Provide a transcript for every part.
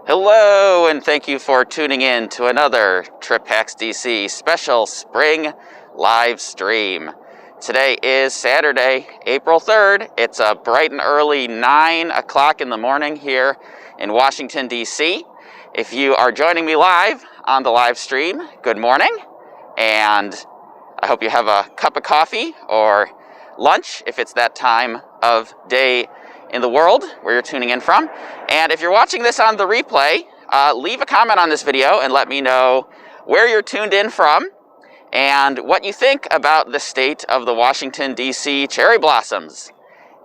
Hello, and thank you for tuning in to another Trip Hacks DC special spring live stream. Today is Saturday, April 3rd. It's a bright and early 9 o'clock in the morning here in Washington, DC. If you are joining me live on the live stream, good morning, and I hope you have a cup of coffee or lunch if it's that time of day in the world where you're tuning in from. And if you're watching this on the replay, leave a comment on this video and let me know where you're tuned in from and what you think about the state of the Washington, D.C. cherry blossoms.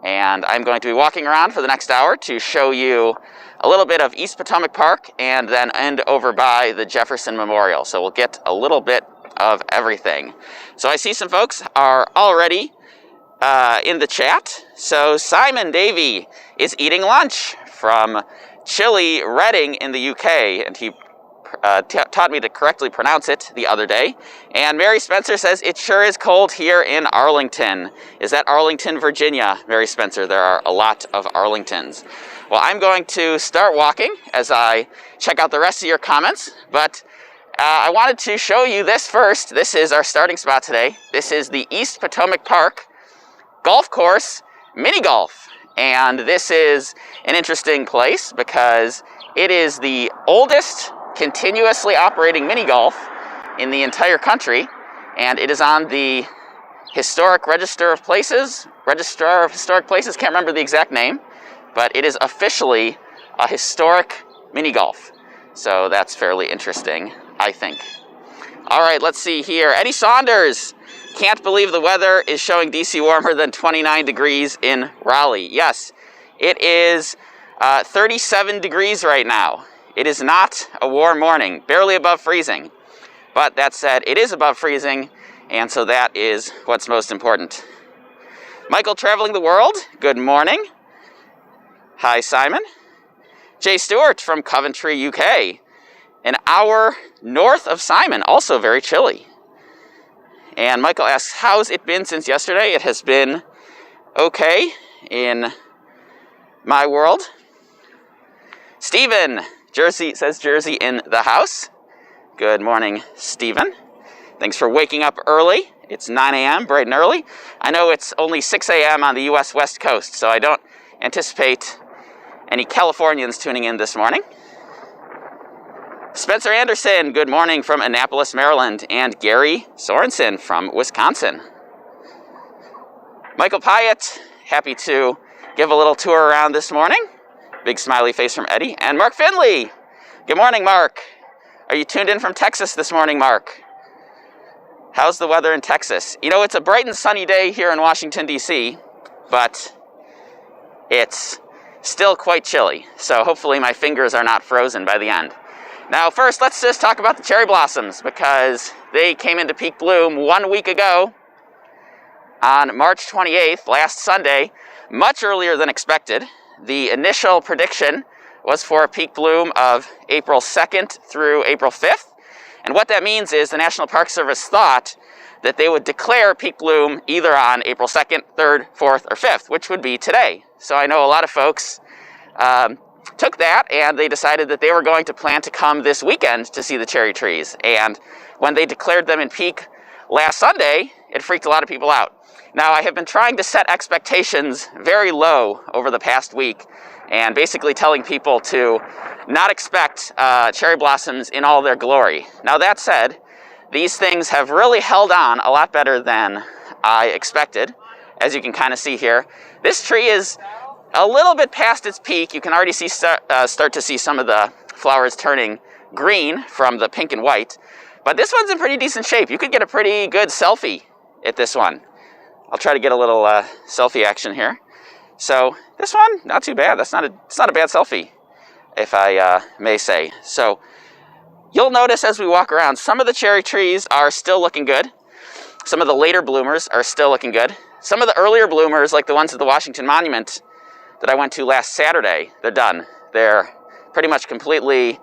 And I'm going to be walking around for the next hour to show you a little bit of East Potomac Park and then end over by the Jefferson Memorial. So we'll get a little bit of everything. So I see some folks are already in the chat. So Simon Davey is eating lunch from chilly Reading in the UK, and he taught me to correctly pronounce it the other day. And Mary Spencer says, it sure is cold here in Arlington. Is that Arlington, Virginia, Mary Spencer? There are a lot of Arlingtons. Well, I'm going to start walking as I check out the rest of your comments, but I wanted to show you this first. This is our starting spot today. This is the East Potomac Park golf course mini golf, and this is an interesting place because it is the oldest continuously operating mini golf in the entire country, and it is on the historic registrar of places, can't remember the exact name, but it is officially a historic mini golf. So that's fairly interesting, I think. All right, let's see here. Eddie Saunders, can't believe the weather is showing DC warmer than 29 degrees in Raleigh. Yes, it is 37 degrees right now. It is not a warm morning, barely above freezing. But that said, it is above freezing, and so that is what's most important. Michael traveling the world, good morning. Hi, Simon. Jay Stuart from Coventry, UK. An hour north of Simon, also very chilly. And Michael asks, how's it been since yesterday? It has been okay in my world. Stephen, Jersey, says Jersey in the house. Good morning, Stephen. Thanks for waking up early. It's 9 a.m., bright and early. I know it's only 6 a.m. on the U.S. West Coast, so I don't anticipate any Californians tuning in this morning. Spencer Anderson, good morning from Annapolis, Maryland, and Gary Sorensen from Wisconsin. Michael Pyatt, happy to give a little tour around this morning. Big smiley face from Eddie. And Mark Finley, good morning, Mark. Are you tuned in from Texas this morning, Mark? How's the weather in Texas? You know, it's a bright and sunny day here in Washington, D.C., but it's still quite chilly, so hopefully my fingers are not frozen by the end. Now, first, let's just talk about the cherry blossoms because they came into peak bloom 1 week ago on March 28th, last Sunday, much earlier than expected. The initial prediction was for a peak bloom of April 2nd through April 5th. And what that means is the National Park Service thought that they would declare peak bloom either on April 2nd, 3rd, 4th, or 5th, which would be today. So I know a lot of folks took that and they decided that they were going to plan to come this weekend to see the cherry trees. And when they declared them in peak last Sunday, it freaked a lot of people out. Now, I have been trying to set expectations very low over the past week and basically telling people to not expect cherry blossoms in all their glory. Now, that said, these things have really held on a lot better than I expected, as you can kind of see here. This tree is a little bit past its peak. You can already see start to see some of the flowers turning green from the pink and white. But this one's in pretty decent shape. You could get a pretty good selfie at this one. I'll try to get a little selfie action here. So this one, not too bad. It's not a bad selfie, if I may say. So you'll notice as we walk around, some of the cherry trees are still looking good. Some of the later bloomers are still looking good. Some of the earlier bloomers, like the ones at the Washington Monument that I went to last Saturday, they're done. They're pretty much completely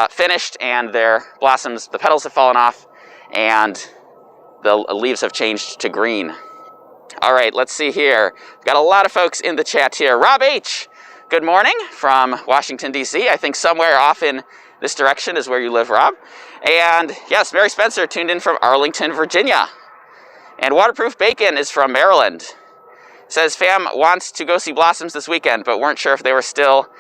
finished, and their blossoms, the petals have fallen off, and the leaves have changed to green. All right, let's see here. We've got a lot of folks in the chat here. Rob H., good morning from Washington, D.C. I think somewhere off in this direction is where you live, Rob. And yes, Mary Spencer tuned in from Arlington, Virginia. And Waterproof Bacon is from Maryland. Says fam wants to go see blossoms this weekend, but weren't sure if they were still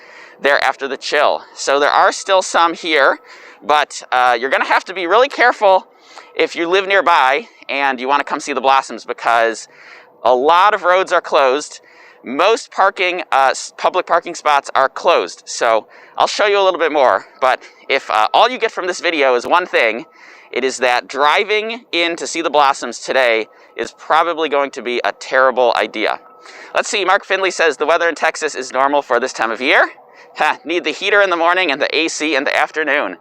there after the chill. So there are still some here, but you're going to have to be really careful if you live nearby and you want to come see the blossoms, because a lot of roads are closed. Most parking, public parking spots are closed. So I'll show you a little bit more. But if all you get from this video is one thing, it is that driving in to see the blossoms today is probably going to be a terrible idea. Let's see, Mark Finley says the weather in Texas is normal for this time of year. Need the heater in the morning and the AC in the afternoon.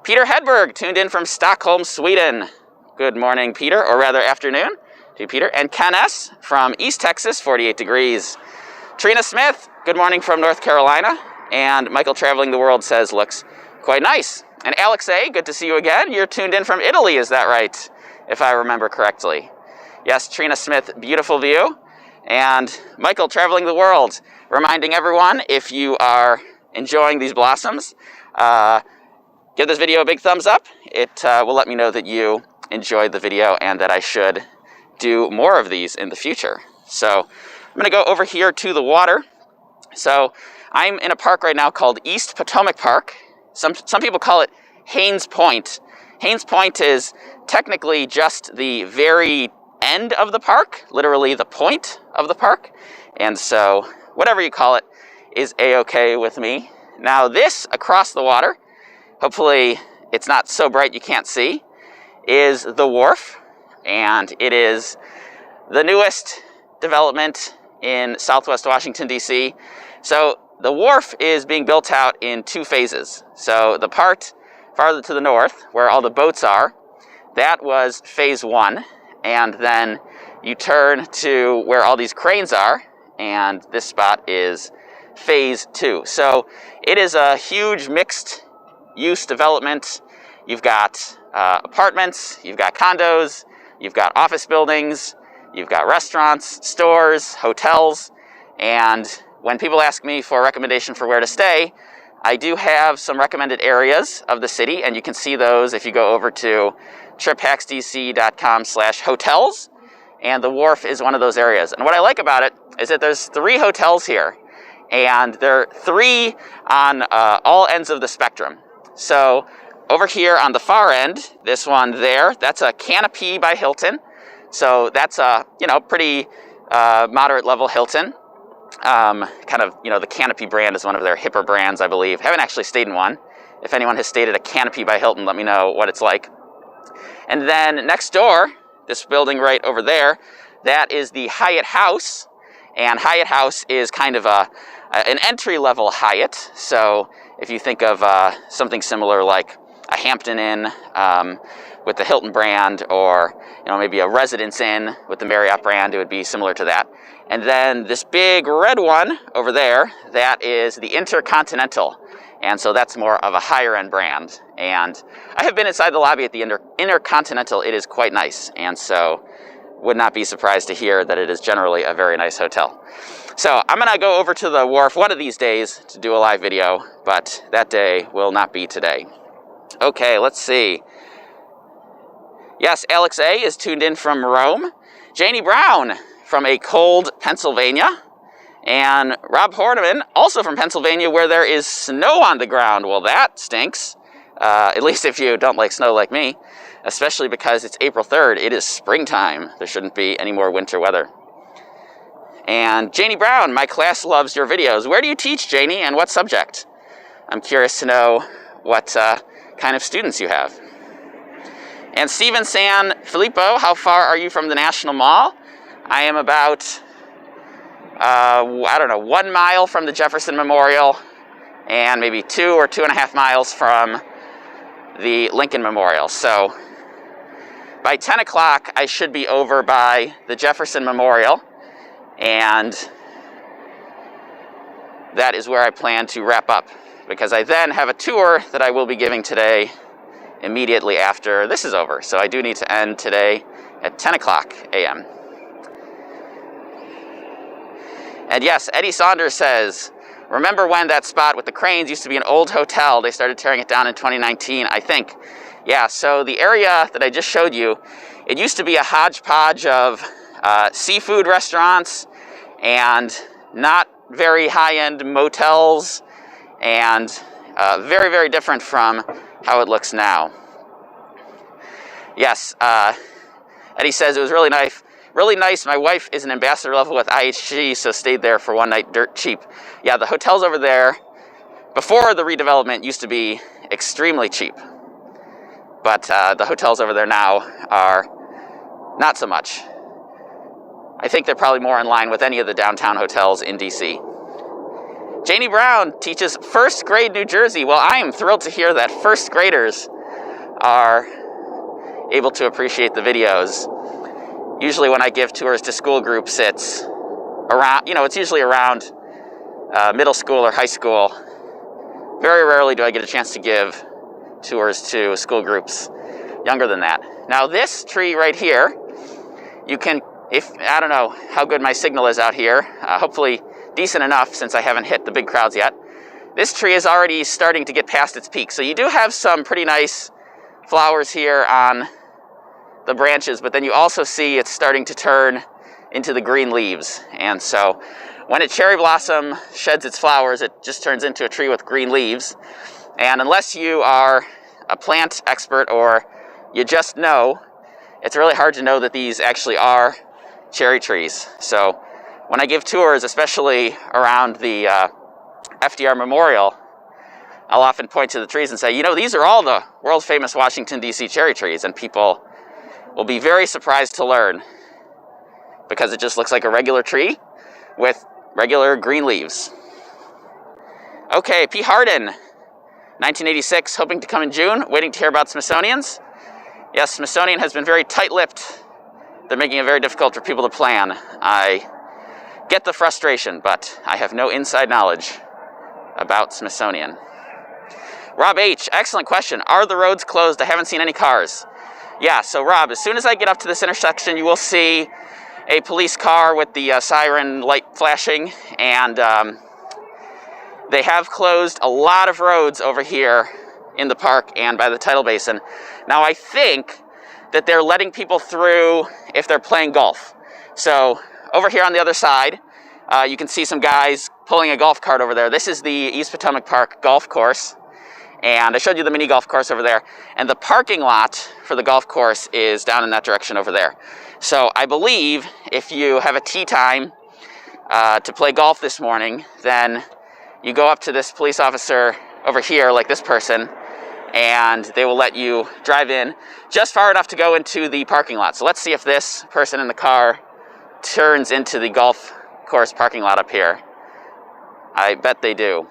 Peter Hedberg tuned in from Stockholm, Sweden. Good morning, Peter, or rather afternoon to Peter. And Ken S. from East Texas, 48 degrees. Trina Smith, good morning from North Carolina. And Michael Traveling the World says, looks quite nice. And Alex A., good to see you again. You're tuned in from Italy, is that right? If I remember correctly. Yes, Trina Smith, beautiful view. And Michael Traveling the World, reminding everyone, if you are enjoying these blossoms, give this video a big thumbs up. It will let me know that you enjoyed the video and that I should do more of these in the future. So I'm going to go over here to the water. So I'm in a park right now called East Potomac Park. Some people call it Haynes Point. Haynes Point is technically just the very end of the park, literally the point of the park. And so whatever you call it is a-okay with me. Now this across the water, hopefully it's not so bright you can't see, is the wharf. And it is the newest development in Southwest Washington, D.C. So the wharf is being built out in two phases. So the part farther to the north, where all the boats are, that was phase one. And then you turn to where all these cranes are, and this spot is phase two. So it is a huge mixed use development. You've got apartments, you've got condos, you've got office buildings, you've got restaurants, stores, hotels. And when people ask me for a recommendation for where to stay, I do have some recommended areas of the city, and you can see those if you go over to triphacksdc.com/hotels, and the wharf is one of those areas. And what I like about it is that there's 3 hotels here, and there are 3 on all ends of the spectrum. So over here on the far end, this one there, that's a Canopy by Hilton. So that's a, pretty moderate level Hilton. Kind of, the Canopy brand is one of their hipper brands, I believe. Haven't actually stayed in one. If anyone has stayed at a Canopy by Hilton, let me know what it's like. And then next door, this building right over there, that is the Hyatt House. And Hyatt House is kind of an entry-level Hyatt. So if you think of something similar like a Hampton Inn with the Hilton brand, or maybe a Residence Inn with the Marriott brand, it would be similar to that. And then this big red one over there, that is the Intercontinental. And so that's more of a higher end brand. And I have been inside the lobby at the Intercontinental. It is quite nice. And so would not be surprised to hear that it is generally a very nice hotel. So I'm going to go over to the wharf one of these days to do a live video, but that day will not be today. Okay, let's see. Yes, Alex A. is tuned in from Rome. Janie Brown from a cold Pennsylvania. And Rob Horneman, also from Pennsylvania, where there is snow on the ground. Well, that stinks. At least if you don't like snow like me. Especially because it's April 3rd. It is springtime. There shouldn't be any more winter weather. And Janie Brown, my class loves your videos. Where do you teach, Janie, and what subject? I'm curious to know what kind of students you have. And Steven San Filippo, how far are you from the National Mall? I am about, 1 mile from the Jefferson Memorial, and maybe 2 or 2.5 miles from the Lincoln Memorial. So by 10 o'clock, I should be over by the Jefferson Memorial, and that is where I plan to wrap up, because I then have a tour that I will be giving today immediately after this is over. So I do need to end today at 10 o'clock a.m. And yes, Eddie Saunders says, Remember when that spot with the cranes used to be an old hotel? They started tearing it down in 2019, I think. Yeah, so the area that I just showed you, it used to be a hodgepodge of seafood restaurants and not very high-end motels, and very, very different from how it looks now. Yes, Eddie says it was really nice. Really nice. My wife is an ambassador level with IHG, so stayed there for one night dirt cheap. Yeah, the hotels over there, before the redevelopment, used to be extremely cheap. But the hotels over there now are not so much. I think they're probably more in line with any of the downtown hotels in DC. Janie Brown teaches first grade New Jersey. Well, I am thrilled to hear that first graders are able to appreciate the videos. Usually when I give tours to school groups, it's around, it's usually around middle school or high school. Very rarely do I get a chance to give tours to school groups younger than that. Now this tree right here, you can, I don't know how good my signal is out here, hopefully decent enough since I haven't hit the big crowds yet. This tree is already starting to get past its peak. So you do have some pretty nice flowers here on the branches, but then you also see it's starting to turn into the green leaves. And so when a cherry blossom sheds its flowers, it just turns into a tree with green leaves. And unless you are a plant expert or you just know, it's really hard to know that these actually are cherry trees. So when I give tours, especially around the FDR Memorial, I'll often point to the trees and say, these are all the world famous Washington, D.C. cherry trees. And people will be very surprised to learn, because it just looks like a regular tree with regular green leaves. Okay, P. Hardin, 1986, hoping to come in June, waiting to hear about Smithsonian's. Yes, Smithsonian has been very tight-lipped. They're making it very difficult for people to plan. I get the frustration, but I have no inside knowledge about Smithsonian. Rob H., excellent question. Are the roads closed? I haven't seen any cars. Yeah, so Rob, as soon as I get up to this intersection, you will see a police car with the siren light flashing, and they have closed a lot of roads over here in the park and by the Tidal Basin. Now, I think that they're letting people through if they're playing golf. So over here on the other side, you can see some guys pulling a golf cart over there. This is the East Potomac Park golf course. And I showed you the mini golf course over there. And the parking lot for the golf course is down in that direction over there. So I believe if you have a tee time to play golf this morning, then you go up to this police officer over here, like this person, and they will let you drive in just far enough to go into the parking lot. So let's see if this person in the car turns into the golf course parking lot up here. I bet they do.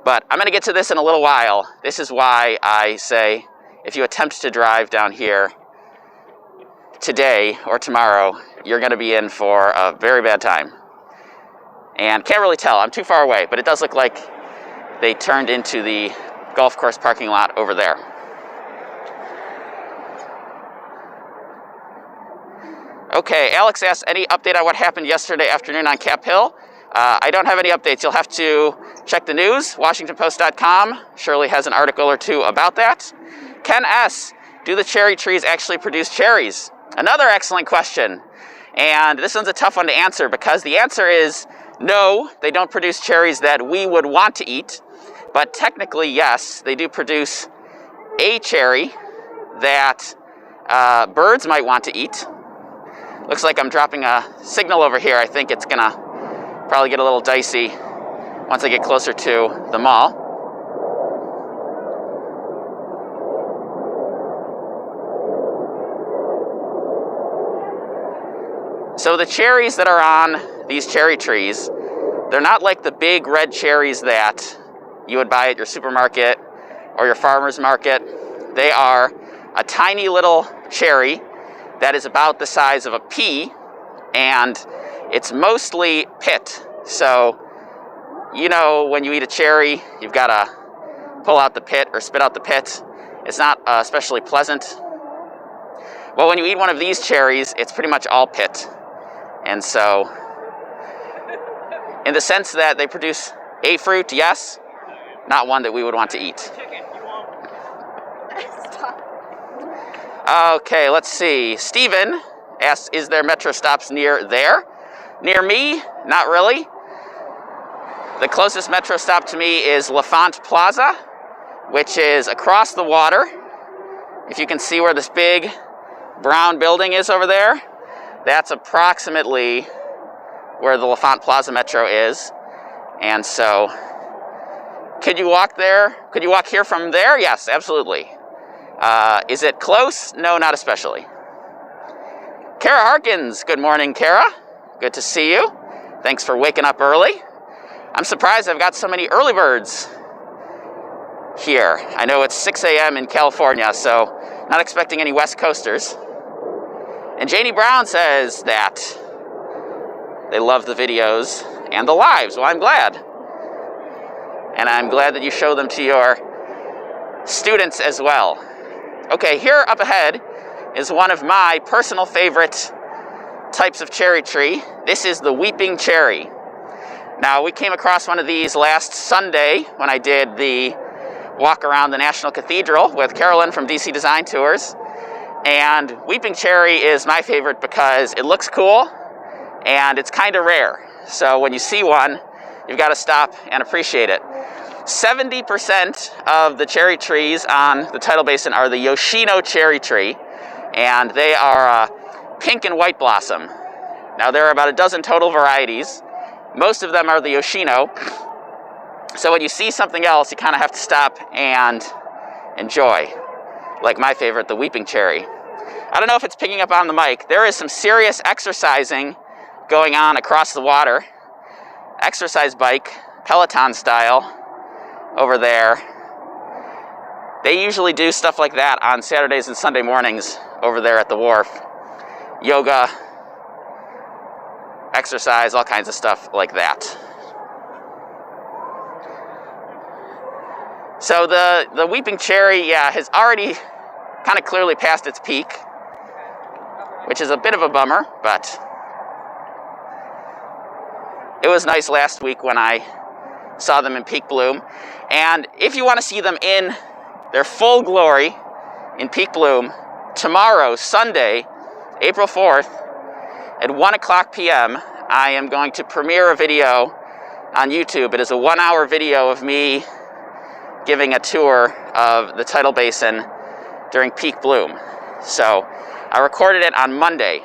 But I'm going to get to this in a little while. This is why I say if you attempt to drive down here today or tomorrow, you're going to be in for a very bad time. And can't really tell. I'm too far away, but it does look like they turned into the golf course parking lot over there. Okay, Alex asks, any update on what happened yesterday afternoon on Cap Hill? I don't have any updates. You'll have to check the news. WashingtonPost.com surely has an article or two about that. Ken S., do the cherry trees actually produce cherries? Another excellent question. And this one's a tough one to answer, because the answer is no, they don't produce cherries that we would want to eat. But technically, yes, they do produce a cherry that birds might want to eat. Looks like I'm dropping a signal over here. I think it's going to probably get a little dicey once I get closer to the mall. So the cherries that are on these cherry trees, they're not like the big red cherries that you would buy at your supermarket or your farmer's market. They are a tiny little cherry that is about the size of a pea, and it's mostly pit. So, when you eat a cherry, you've got to pull out the pit or spit out the pit. It's not especially pleasant. Well, when you eat one of these cherries, it's pretty much all pit. And so in the sense that they produce a fruit, yes, not one that we would want to eat. Okay, let's see. Steven asks, is there metro stops near there? Near me, not really. The closest metro stop to me is L'Enfant Plaza, which is across the water. If you can see where this big brown building is over there, that's approximately where the L'Enfant Plaza Metro is. And so, could you walk there? Could you walk here from there? Yes, absolutely. Is it close? No, not especially. Kara Harkins, good morning, Kara. Good to see you. Thanks for waking up early. I'm surprised I've got so many early birds here. I know it's 6 a.m. in California, so not expecting any West Coasters. And Janie Brown says that they love the videos and the lives. Well, I'm glad. And I'm glad that you show them to your students as well. Okay, here up ahead is one of my personal favorite types of cherry tree. This is the weeping cherry. Now, we came across one of these last Sunday when I did the walk around the National Cathedral with Carolyn from DC Design Tours. And weeping cherry is my favorite because it looks cool and it's kind of rare. So when you see one, you've got to stop and appreciate it. 70% of the cherry trees on the Tidal Basin are the Yoshino cherry tree, and they are pink and white blossom. Now, there are about a dozen total varieties. Most of them are the Yoshino. So when you see something else, you kind of have to stop and enjoy. Like my favorite, the weeping cherry. I don't know if it's picking up on the mic. There is some serious exercising going on across the water. Exercise bike, Peloton style, over there. They usually do stuff like that on Saturdays and Sunday mornings over there at the wharf. Yoga, exercise, all kinds of stuff like that. So the weeping cherry, yeah, has already kind of clearly passed its peak, which is a bit of a bummer, but it was nice last week when I saw them in peak bloom. And if you want to see them in their full glory in peak bloom, tomorrow, Sunday, April 4th, at 1 o'clock p.m., I am going to premiere a video on YouTube. It is a 1-hour video of me giving a tour of the Tidal Basin during peak bloom. So I recorded it on Monday,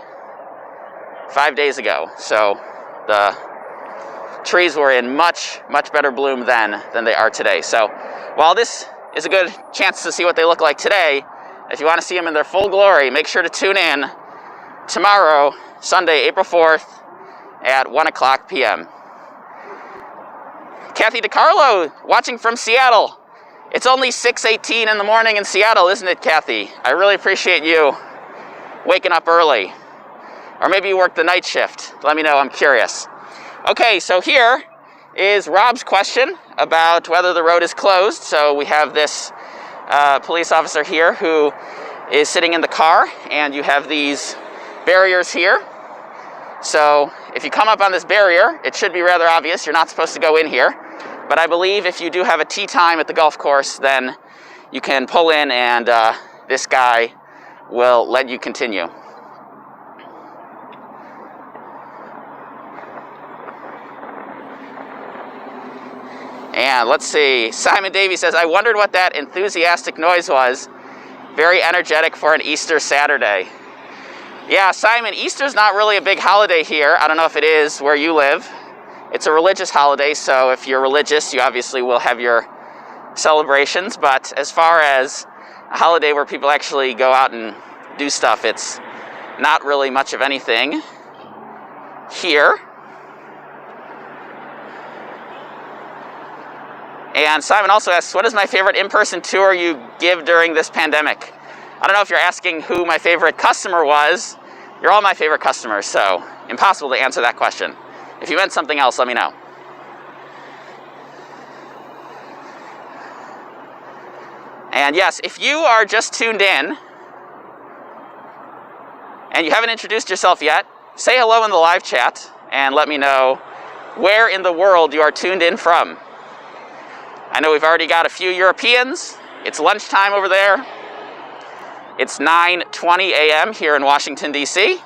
5 days ago. So the trees were in much, much better bloom then than they are today. So while this is a good chance to see what they look like today, if you want to see them in their full glory, make sure to tune in tomorrow, Sunday, April 4th, at 1 o'clock p.m. Kathy DiCarlo, watching from Seattle. It's only 6:18 in the morning in Seattle, isn't it, Kathy? I really appreciate you waking up early. Or maybe you work the night shift. Let me know, I'm curious. Okay, so here is Rob's question about whether the road is closed. So we have this police officer here who is sitting in the car, and you have these barriers here. So if you come up on this barrier, it should be rather obvious. You're not supposed to go in here. But I believe if you do have a tee time at the golf course, then you can pull in and this guy will let you continue. And let's see, Simon Davey says, I wondered what that enthusiastic noise was. Very energetic for an Easter Saturday. Yeah, Simon, Easter's not really a big holiday here. I don't know if it is where you live. It's a religious holiday, so if you're religious, you obviously will have your celebrations. But as far as a holiday where people actually go out and do stuff, it's not really much of anything here. And Simon also asks, what is my favorite in-person tour you give during this pandemic? I don't know if you're asking who my favorite customer was. You're all my favorite customers, so impossible to answer that question. If you meant something else, let me know. And yes, if you are just tuned in and you haven't introduced yourself yet, say hello in the live chat and let me know where in the world you are tuned in from. I know we've already got a few Europeans. It's lunchtime over there. It's 9:20 a.m. here in Washington, D.C.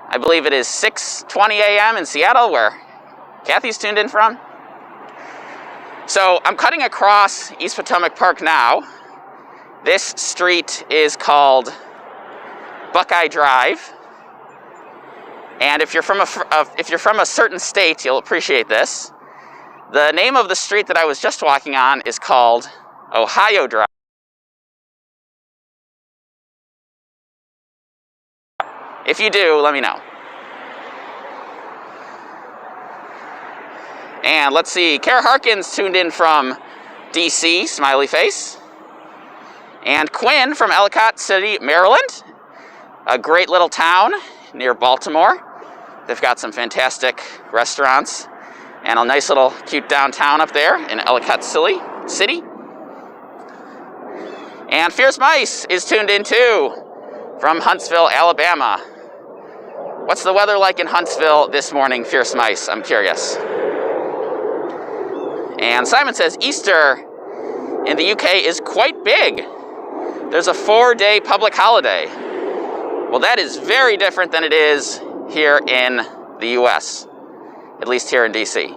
I believe it is 6:20 a.m. in Seattle, where Kathy's tuned in from. So I'm cutting across East Potomac Park now. This street is called Buckeye Drive. And if you're from a certain state, you'll appreciate this. The name of the street that I was just walking on is called Ohio Drive. If you do, let me know. And let's see, Kara Harkins tuned in from DC, smiley face. And Quinn from Ellicott City, Maryland, a great little town near Baltimore. They've got some fantastic restaurants and a nice little cute downtown up there in Ellicott City. And Fierce Mice is tuned in too from Huntsville, Alabama. What's the weather like in Huntsville this morning, Fierce Mice? I'm curious. And Simon says Easter in the UK is quite big. There's a 4-day public holiday. Well, that is very different than it is here in the US, at least here in DC.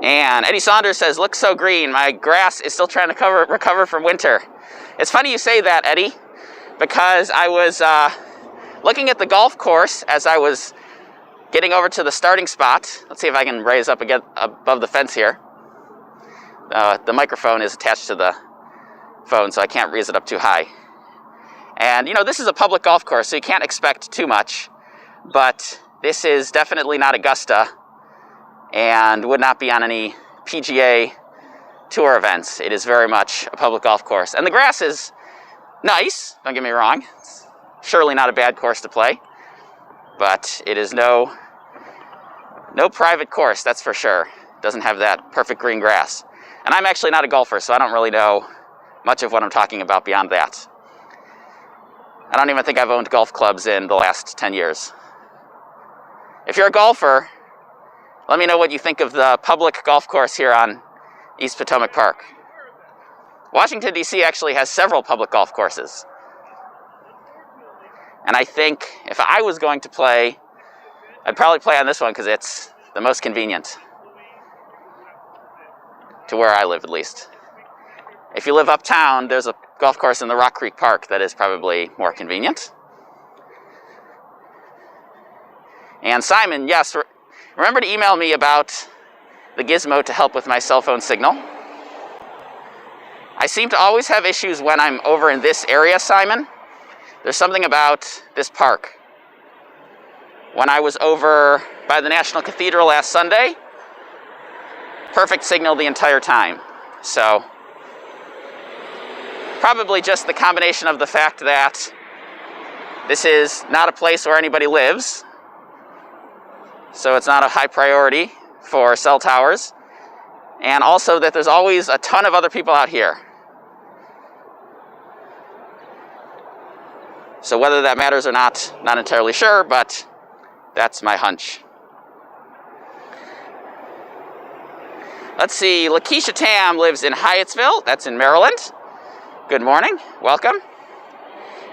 And Eddie Saunders says, looks so green. My grass is still trying to recover from winter. It's funny you say that, Eddie, because I was looking at the golf course as I was getting over to the starting spot. Let's see if I can raise up again above the fence here. The microphone is attached to the phone, so I can't raise it up too high. And, you know, this is a public golf course, so you can't expect too much. But this is definitely not Augusta and would not be on any PGA Tour events. It is very much a public golf course. And the grass is nice, don't get me wrong. It's surely not a bad course to play. But it is no private course, that's for sure. It doesn't have that perfect green grass. And I'm actually not a golfer, so I don't really know much of what I'm talking about beyond that. I don't even think I've owned golf clubs in the last 10 years. If you're a golfer, let me know what you think of the public golf course here on East Potomac Park. Washington, D.C. actually has several public golf courses. And I think if I was going to play, I'd probably play on this one because it's the most convenient. To where I live, at least. If you live uptown, there's a golf course in the Rock Creek Park that is probably more convenient. And Simon, yes, remember to email me about the gizmo to help with my cell phone signal. I seem to always have issues when I'm over in this area, Simon. There's something about this park. When I was over by the National Cathedral last Sunday, perfect signal the entire time. So, probably just the combination of the fact that this is not a place where anybody lives, so it's not a high priority for cell towers, and also that there's always a ton of other people out here. So whether that matters or not entirely sure, but that's my hunch. Let's see, Lakeisha Tam lives in Hyattsville, that's in Maryland. Good morning, welcome.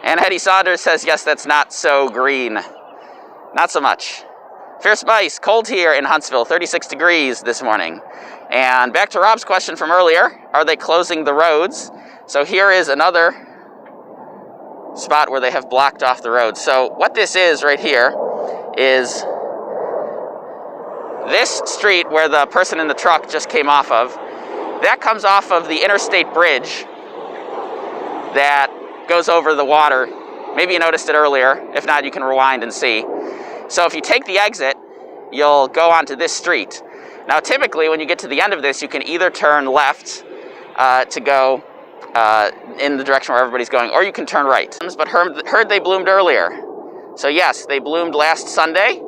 And Hetty Saunders says, yes, that's not so green. Not so much. Fierce Mice, cold here in Huntsville, 36 degrees this morning. And back to Rob's question from earlier, are they closing the roads? So here is another spot where they have blocked off the road. So what this is right here is this street where the person in the truck just came off of, that comes off of the interstate bridge that goes over the water. Maybe you noticed it earlier. If not, you can rewind and see. So if you take the exit, you'll go onto this street. Now typically when you get to the end of this, you can either turn left to go in the direction where everybody's going, or you can turn right. But heard they bloomed earlier. So yes, they bloomed last Sunday.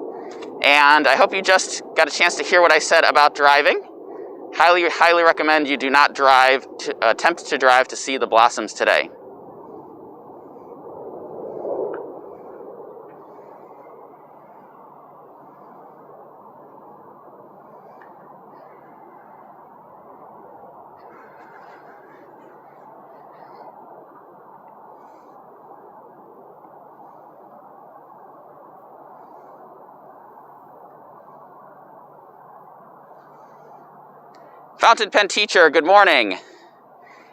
And I hope you just got a chance to hear what I said about driving. Highly, highly recommend you do not attempt to drive to see the blossoms today. Fountain pen teacher, good morning.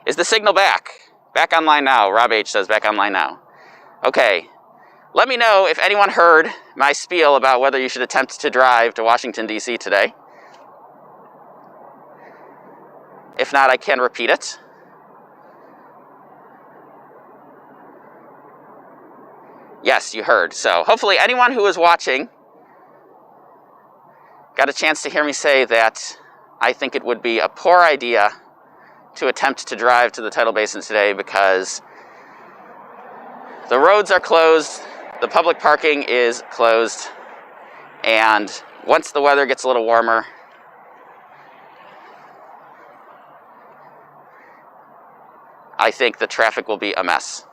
Is the signal back? Back online now. Rob H says back online now. Okay. Let me know if anyone heard my spiel about whether you should attempt to drive to Washington, D.C. today. If not, I can repeat it. Yes, you heard. So hopefully anyone who is watching got a chance to hear me say that I think it would be a poor idea to attempt to drive to the Tidal Basin today because the roads are closed, the public parking is closed, and once the weather gets a little warmer, I think the traffic will be a mess.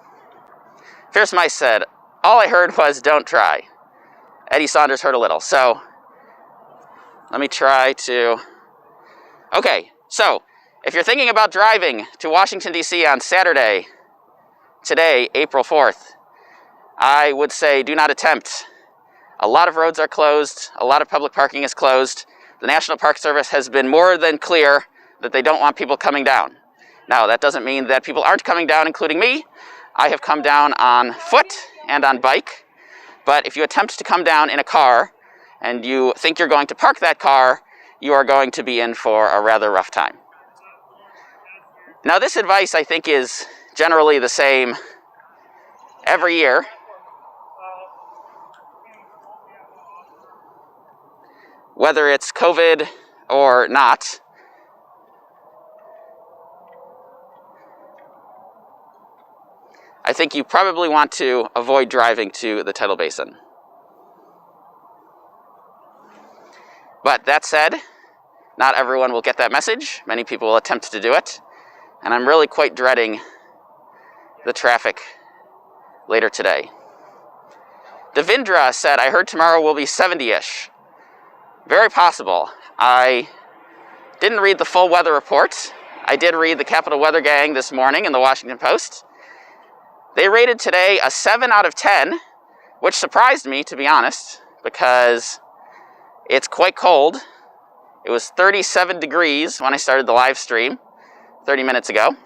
Fierce Mice said, all I heard was don't try. Eddie Saunders heard a little. So let me try to... Okay, so if you're thinking about driving to Washington, D.C. on Saturday, today, April 4th, I would say do not attempt. A lot of roads are closed. A lot of public parking is closed. The National Park Service has been more than clear that they don't want people coming down. Now, that doesn't mean that people aren't coming down, including me. I have come down on foot and on bike. But if you attempt to come down in a car and you think you're going to park that car, you are going to be in for a rather rough time. Now, this advice, I think, is generally the same every year. Whether it's COVID or not. I think you probably want to avoid driving to the Tidal Basin. But that said, not everyone will get that message. Many people will attempt to do it. And I'm really quite dreading the traffic later today. Devindra said, I heard tomorrow will be 70-ish. Very possible. I didn't read the full weather report. I did read the Capital Weather Gang this morning in the Washington Post. They rated today a 7 out of 10, which surprised me, to be honest, because it's quite cold. It was 37 degrees when I started the live stream 30 minutes ago.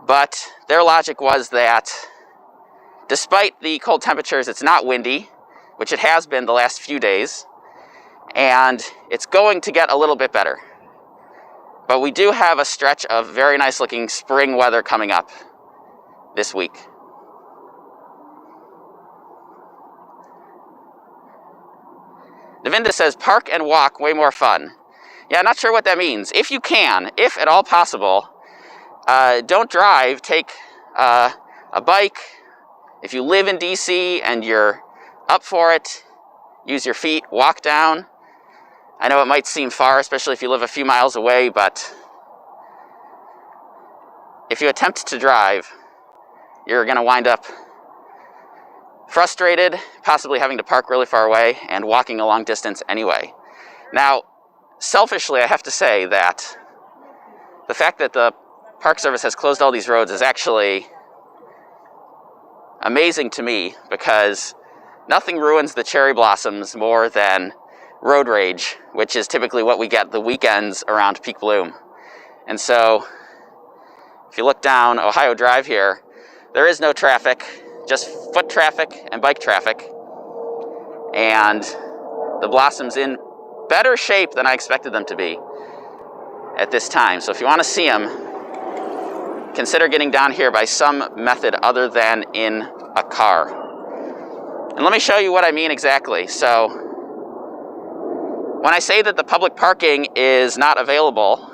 But their logic was that despite the cold temperatures, it's not windy, which it has been the last few days, and it's going to get a little bit better. But we do have a stretch of very nice looking spring weather coming up this week. Navinda says, park and walk, way more fun. Yeah, not sure what that means. If you can, if at all possible, don't drive, take a bike. If you live in DC and you're up for it, use your feet, walk down. I know it might seem far, especially if you live a few miles away, but if you attempt to drive, you're going to wind up frustrated, possibly having to park really far away, and walking a long distance anyway. Now, selfishly, I have to say that the fact that the Park Service has closed all these roads is actually amazing to me, because nothing ruins the cherry blossoms more than road rage, which is typically what we get the weekends around peak bloom. And so, if you look down Ohio Drive here, there is no traffic, just foot traffic and bike traffic. And the blossom's in better shape than I expected them to be at this time. So if you want to see them, consider getting down here by some method other than in a car. And let me show you what I mean exactly. So, when I say that the public parking is not available,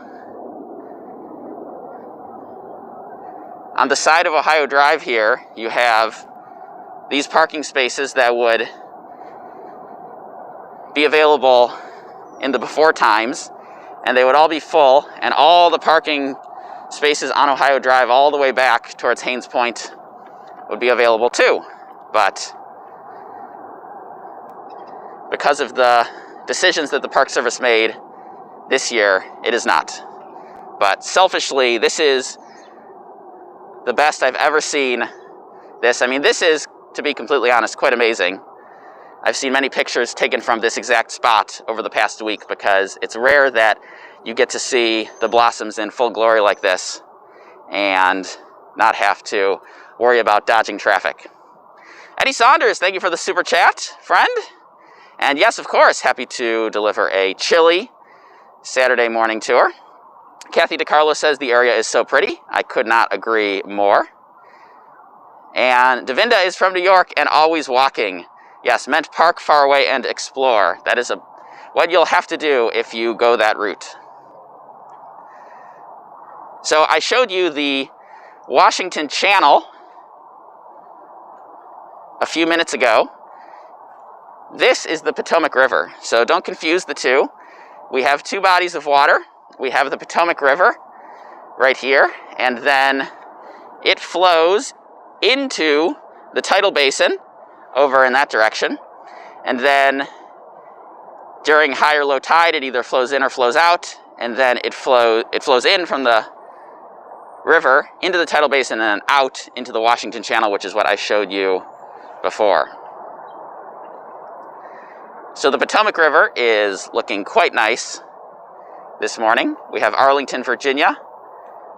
on the side of Ohio Drive here, you have these parking spaces that would be available in the before times, and they would all be full, and all the parking spaces on Ohio Drive all the way back towards Haynes Point would be available too. But because of the decisions that the Park Service made this year, it is not. But selfishly, this is the best I've ever seen this. I mean, this is, to be completely honest, quite amazing. I've seen many pictures taken from this exact spot over the past week because it's rare that you get to see the blossoms in full glory like this and not have to worry about dodging traffic. Eddie Saunders, thank you for the super chat, friend. And yes, of course, happy to deliver a chilly Saturday morning tour. Kathy DeCarlo says the area is so pretty. I could not agree more. And Devinda is from New York and always walking. Yes, meant park far away and explore. That is what you'll have to do if you go that route. So I showed you the Washington Channel a few minutes ago. This is the Potomac River, so don't confuse the two. We have two bodies of water. We have the Potomac River right here, and then it flows into the Tidal Basin over in that direction. And then during high or low tide, it either flows in or flows out, and then it flows in from the river into the Tidal Basin and then out into the Washington Channel, which is what I showed you before. So the Potomac River is looking quite nice this morning. We have Arlington, Virginia,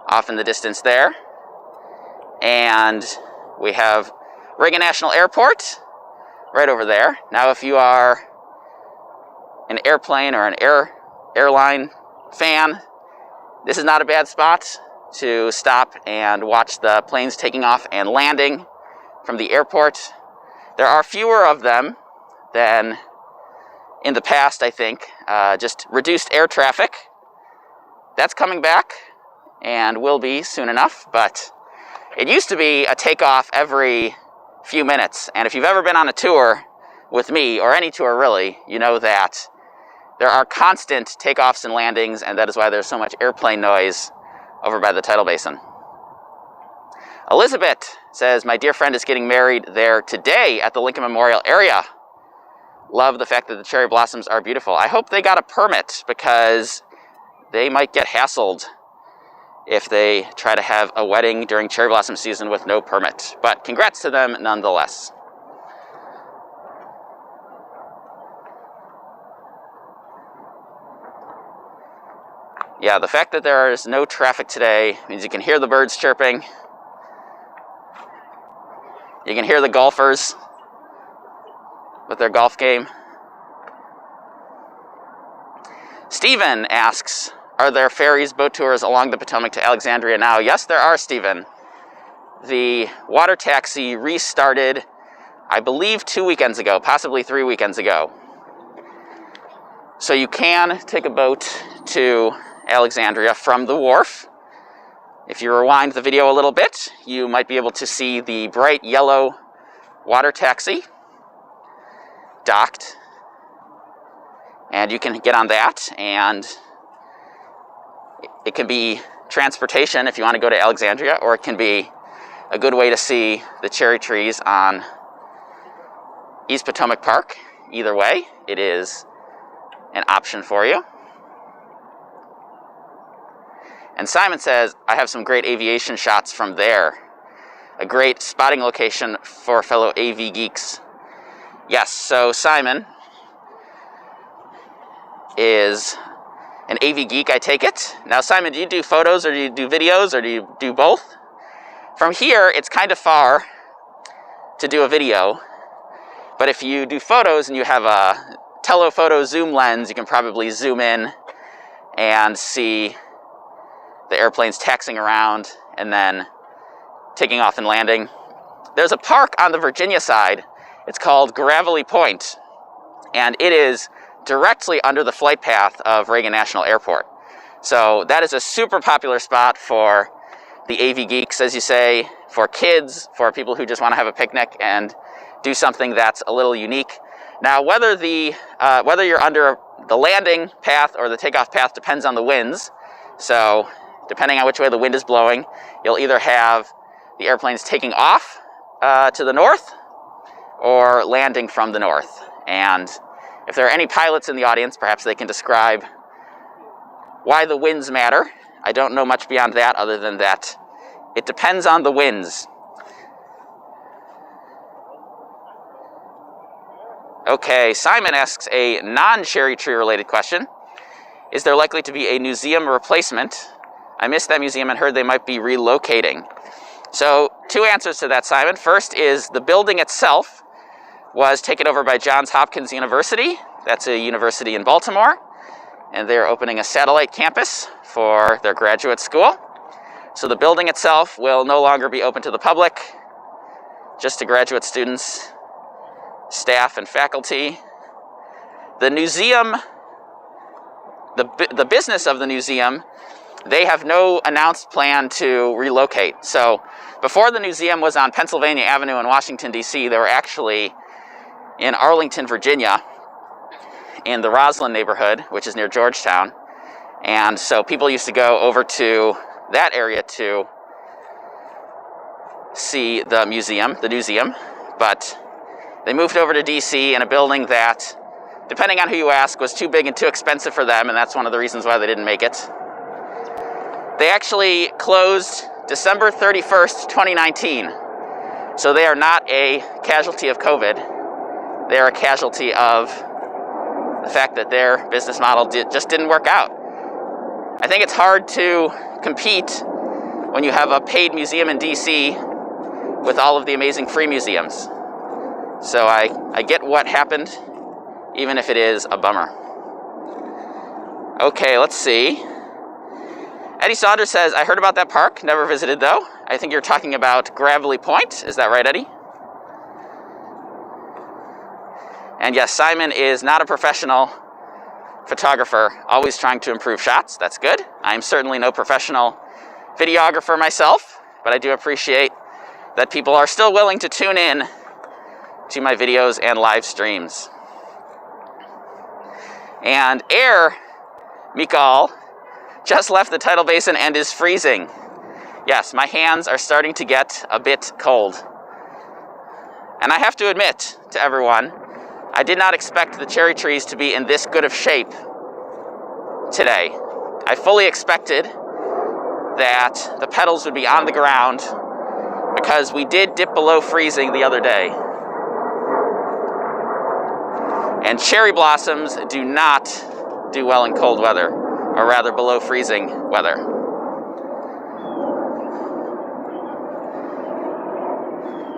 off in the distance there. And we have Reagan National Airport right over there. Now, if you are an airplane or an airline fan, this is not a bad spot to stop and watch the planes taking off and landing from the airport. There are fewer of them than in the past, I think. Just reduced air traffic. That's coming back and will be soon enough, but it used to be a takeoff every few minutes. And if you've ever been on a tour with me, or any tour really, you know that there are constant takeoffs and landings, and that is why there's so much airplane noise over by the Tidal Basin. Elizabeth says, my dear friend is getting married there today at the Lincoln Memorial area. Love the fact that the cherry blossoms are beautiful. I hope they got a permit because they might get hassled if they try to have a wedding during cherry blossom season with no permit. But congrats to them nonetheless. Yeah, the fact that there is no traffic today means you can hear the birds chirping. You can hear the golfers with their golf game. Stephen asks, are there ferries, boat tours along the Potomac to Alexandria now? Yes, there are, Stephen. The water taxi restarted, I believe, 2 weekends ago, possibly 3 weekends ago. So you can take a boat to Alexandria from the wharf. If you rewind the video a little bit, you might be able to see the bright yellow water taxi docked. And you can get on that, and it can be transportation if you want to go to Alexandria, or it can be a good way to see the cherry trees on East Potomac Park. Either way, it is an option for you. And Simon says, I have some great aviation shots from there. A great spotting location for fellow AV geeks. Yes, so Simon is an AV geek, I take it. Now, Simon, do you do photos, or do you do videos, or do you do both? From here, it's kind of far to do a video. But if you do photos and you have a telephoto zoom lens, you can probably zoom in and see the airplanes taxiing around and then taking off and landing. There's a park on the Virginia side. It's called Gravelly Point, and it is directly under the flight path of Reagan National Airport. So that is a super popular spot for the AV geeks, as you say, for kids, for people who just want to have a picnic and do something that's a little unique. Now, whether you're under the landing path or the takeoff path depends on the winds. So depending on which way the wind is blowing, you'll either have the airplanes taking off to the north or landing from the north. And if there are any pilots in the audience, perhaps they can describe why the winds matter. I don't know much beyond that, other than that it depends on the winds. Okay, Simon asks a non-cherry tree related question. Is there likely to be a museum replacement? I missed that museum and heard they might be relocating. So, two answers to that, Simon. First is the building itself was taken over by Johns Hopkins University. That's a university in Baltimore. And they're opening a satellite campus for their graduate school. So the building itself will no longer be open to the public, just to graduate students, staff, and faculty. The museum, the business of the museum, they have no announced plan to relocate. So before the museum was on Pennsylvania Avenue in Washington, D.C., they were actually in Arlington, Virginia, in the Roslyn neighborhood, which is near Georgetown. And so people used to go over to that area to see the museum, but they moved over to D.C. in a building that, depending on who you ask, was too big and too expensive for them, and that's one of the reasons why they didn't make it. They actually closed December 31st, 2019. So they are not a casualty of COVID. They are a casualty of the fact that their business model just didn't work out. I think it's hard to compete when you have a paid museum in DC with all of the amazing free museums. So I get what happened, even if it is a bummer. Okay, let's see. Eddie Saunders says, I heard about that park, never visited though. I think you're talking about Gravelly Point. Is that right, Eddie? And yes, Simon is not a professional photographer, always trying to improve shots. That's good. I'm certainly no professional videographer myself, but I do appreciate that people are still willing to tune in to my videos and live streams. And Air Mikal just left the Tidal Basin and is freezing. Yes, my hands are starting to get a bit cold. And I have to admit to everyone, I did not expect the cherry trees to be in this good of shape today. I fully expected that the petals would be on the ground because we did dip below freezing the other day. And cherry blossoms do not do well in cold weather, or rather below freezing weather.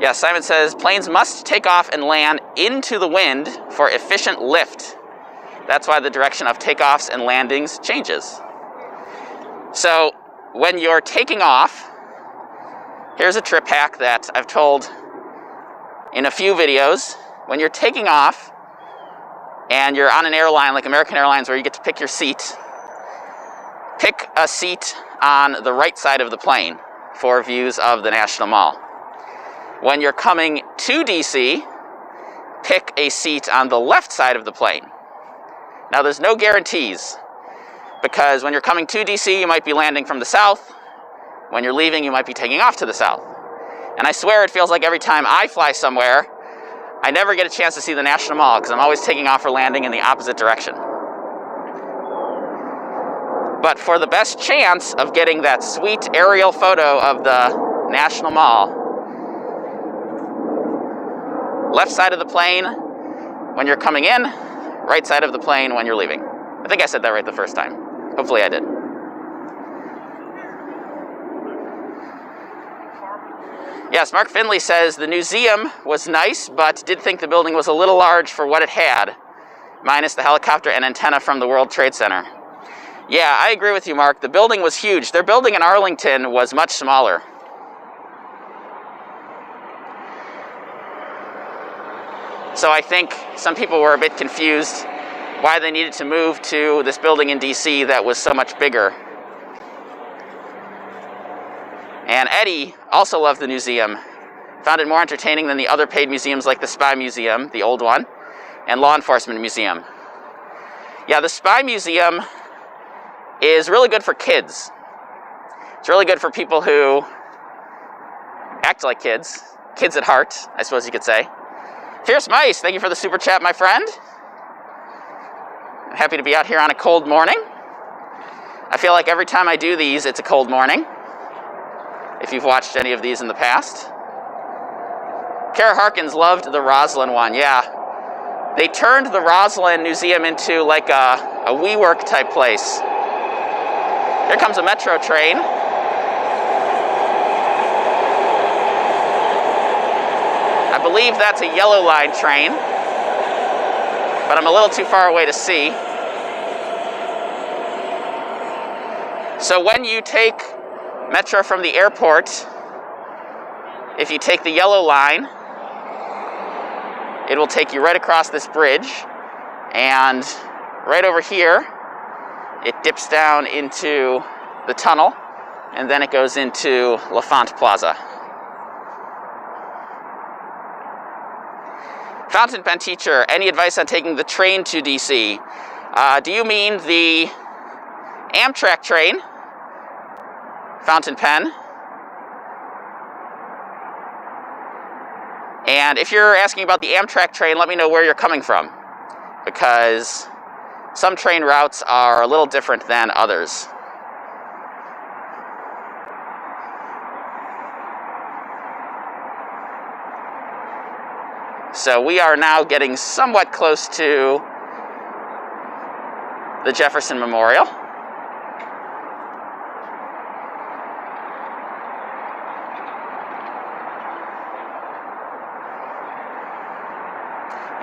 Yeah, Simon says, planes must take off and land into the wind for efficient lift. That's why the direction of takeoffs and landings changes. So when you're taking off, here's a trip hack that I've told in a few videos. When you're taking off and you're on an airline like American Airlines where you get to pick your seat, pick a seat on the right side of the plane for views of the National Mall. When you're coming to DC, pick a seat on the left side of the plane. Now, there's no guarantees, because when you're coming to DC, you might be landing from the south. When you're leaving, you might be taking off to the south. And I swear it feels like every time I fly somewhere, I never get a chance to see the National Mall, because I'm always taking off or landing in the opposite direction. But for the best chance of getting that sweet aerial photo of the National Mall, left side of the plane when you're coming in, right side of the plane when you're leaving. I think I said that right the first time. Hopefully I did. Yes, Mark Finley says the museum was nice, but did think the building was a little large for what it had, minus the helicopter and antenna from the World Trade Center. Yeah, I agree with you, Mark. The building was huge. Their building in Arlington was much smaller. So I think some people were a bit confused why they needed to move to this building in DC that was so much bigger. And Eddie also loved the museum, found it more entertaining than the other paid museums like the Spy Museum, the old one, and Law Enforcement Museum. Yeah, the Spy Museum is really good for kids. It's really good for people who act like kids at heart, I suppose you could say. Fierce Mice, thank you for the super chat, my friend. I'm happy to be out here on a cold morning. I feel like every time I do these, it's a cold morning. If you've watched any of these in the past. Kara Harkins loved the Roslyn one. Yeah, They turned the Roslyn Museum into like a WeWork type place. Here comes a metro train. I believe that's a yellow line train, but I'm a little too far away to see. So when you take metro from the airport, if you take the yellow line, it will take you right across this bridge, and right over here, it dips down into the tunnel, and then it goes into LaFont Plaza. Fountain pen teacher, any advice on taking the train to DC? Do you mean the Amtrak train? Fountain pen. And if you're asking about the Amtrak train, let me know where you're coming from, because some train routes are a little different than others. So we are now getting somewhat close to the Jefferson Memorial.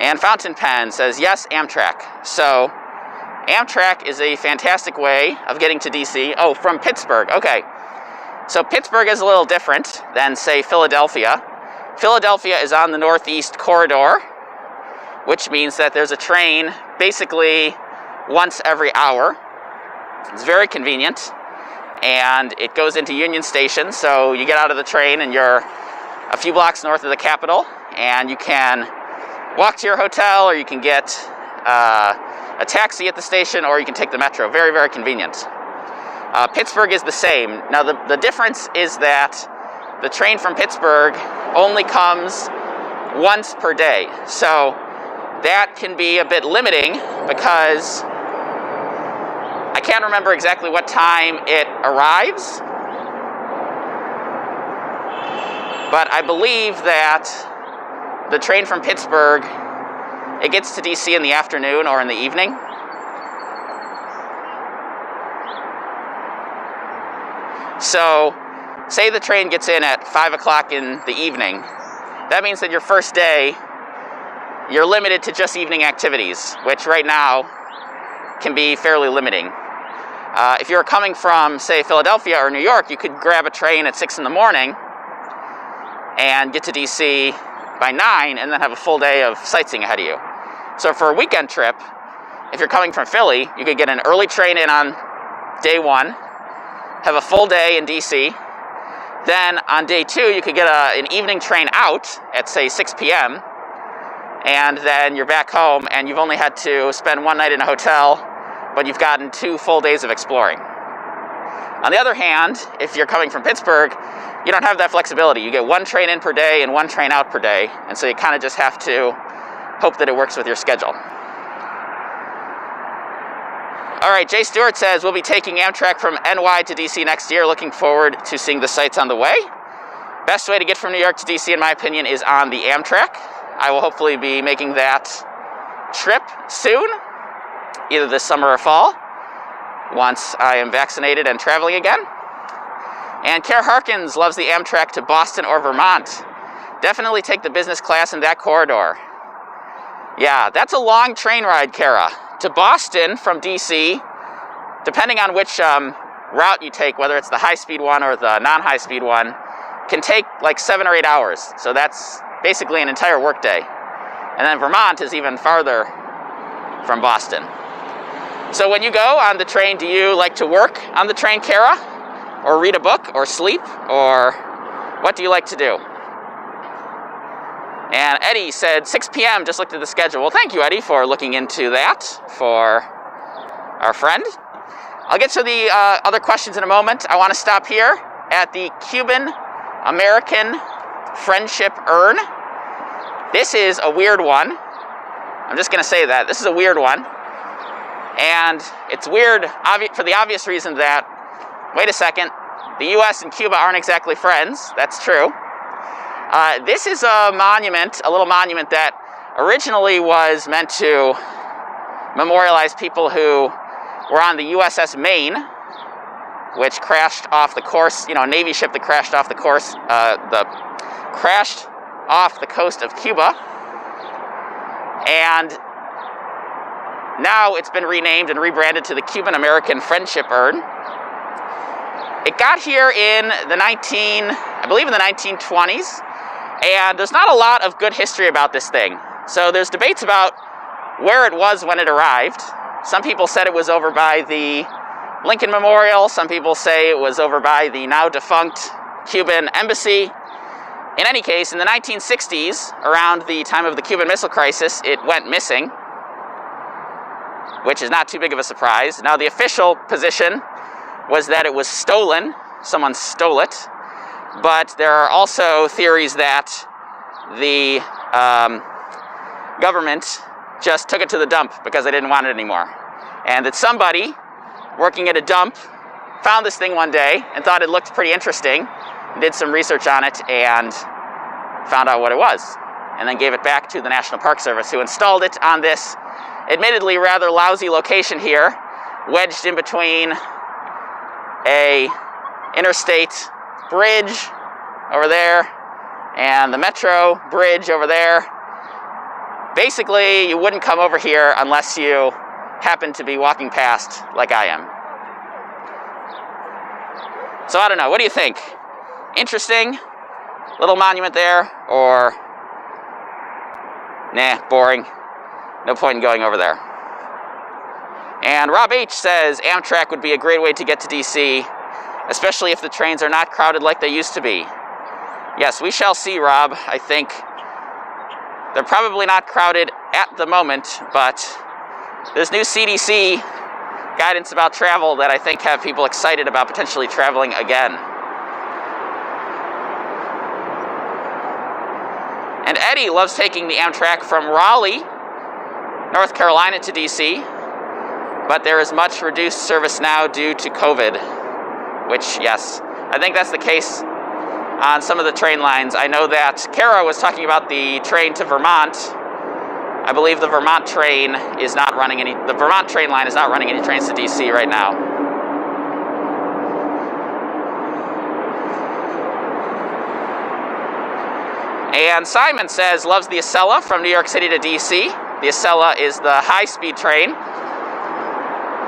And Fountain Pen says, yes, Amtrak. So Amtrak is a fantastic way of getting to DC. Oh, from Pittsburgh. Okay. So Pittsburgh is a little different than, say, Philadelphia. Philadelphia is on the Northeast Corridor, which means that there's a train basically once every hour. It's very convenient, and it goes into Union Station, so you get out of the train and you're a few blocks north of the Capitol, and you can walk to your hotel, or you can get a taxi at the station, or you can take the metro. Very, very convenient. Pittsburgh is the same. Now, the difference is that the train from Pittsburgh only comes once per day. So that can be a bit limiting, because I can't remember exactly what time it arrives, but I believe that the train from Pittsburgh, it gets to DC in the afternoon or in the evening. So, say the train gets in at 5 o'clock in the evening. That means that your first day, you're limited to just evening activities, which right now can be fairly limiting. If you're coming from, say, Philadelphia or New York, you could grab a train at 6 in the morning and get to DC by 9, and then have a full day of sightseeing ahead of you. So for a weekend trip, if you're coming from Philly, you could get an early train in on day 1, have a full day in DC. Then on day 2, you could get an evening train out at, say, 6 p.m., and then you're back home, and you've only had to spend one night in a hotel, but you've gotten 2 full days of exploring. On the other hand, if you're coming from Pittsburgh, you don't have that flexibility. You get 1 train in per day and 1 train out per day, and so you kind of just have to hope that it works with your schedule. All right, Jay Stewart says, we'll be taking Amtrak from NY to DC next year. Looking forward to seeing the sights on the way. Best way to get from New York to DC, in my opinion, is on the Amtrak. I will hopefully be making that trip soon, either this summer or fall, once I am vaccinated and traveling again. And Kara Harkins loves the Amtrak to Boston or Vermont. Definitely take the business class in that corridor. Yeah, that's a long train ride, Kara. To Boston from DC, depending on which route you take, whether it's the high-speed one or the non-high-speed one, can take like 7 or 8 hours. So that's basically an entire workday. And then Vermont is even farther from Boston. So when you go on the train, do you like to work on the train, Kara? Or read a book, or sleep, or what do you like to do? And Eddie said 6 p.m., just looked at the schedule. Well, thank you, Eddie, for looking into that for our friend. I'll get to the other questions in a moment. I want to stop here at the Cuban-American Friendship Urn. This is a weird one. I'm just going to say that. This is a weird one. And it's weird for the obvious reason that, wait a second, the U.S. and Cuba aren't exactly friends. That's true. This is a monument, a little monument that originally was meant to memorialize people who were on the USS Maine, which crashed off the course, a Navy ship that crashed off the course, crashed off the coast of Cuba. And now it's been renamed and rebranded to the Cuban-American Friendship Urn. It got here in the 1920s, and there's not a lot of good history about this thing. So there's debates about where it was when it arrived. Some people said it was over by the Lincoln Memorial. Some people say it was over by the now defunct Cuban embassy. In any case, in the 1960s, around the time of the Cuban Missile Crisis, it went missing, which is not too big of a surprise. Now, the official position was that it was stolen. Someone stole it. But there are also theories that the government just took it to the dump because they didn't want it anymore. And that somebody working at a dump found this thing one day and thought it looked pretty interesting, did some research on it, and found out what it was, and then gave it back to the National Park Service, who installed it on this admittedly rather lousy location here, wedged in between a interstate bridge over there and the metro bridge over there. Basically, you wouldn't come over here unless you happen to be walking past like I am. So I don't know, what do you think? Interesting little monument there, or nah, boring, no point in going over there. And Rob H says Amtrak would be a great way to get to DC, especially if the trains are not crowded like they used to be. Yes, we shall see, Rob. I think they're probably not crowded at the moment, but there's new CDC guidance about travel that I think have people excited about potentially traveling again. And Eddie loves taking the Amtrak from Raleigh, North Carolina to DC, but there is much reduced service now due to COVID, which, yes, I think that's the case on some of the train lines. I know that Kara was talking about the train to Vermont. I believe the Vermont train line is not running any trains to DC right now. And Simon says, loves the Acela from New York City to DC. The Acela is the high-speed train,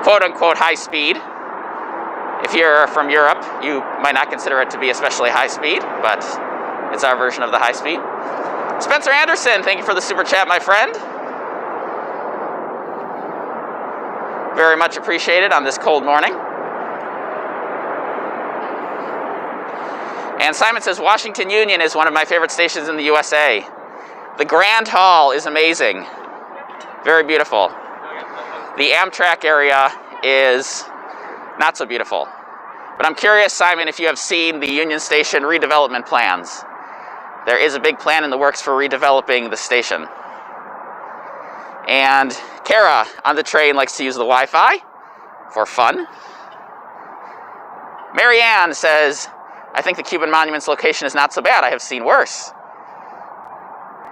quote-unquote high-speed. If you're from Europe, you might not consider it to be especially high-speed, but it's our version of the high-speed. Spencer Anderson, thank you for the super chat, my friend. Very much appreciated on this cold morning. And Simon says, Washington Union is one of my favorite stations in the USA. The Grand Hall is amazing. Very beautiful. The Amtrak area is not so beautiful. But I'm curious, Simon, if you have seen the Union Station redevelopment plans. There is a big plan in the works for redeveloping the station. And Kara on the train likes to use the Wi-Fi for fun. Marianne says, I think the Cuban Monument's location is not so bad. I have seen worse.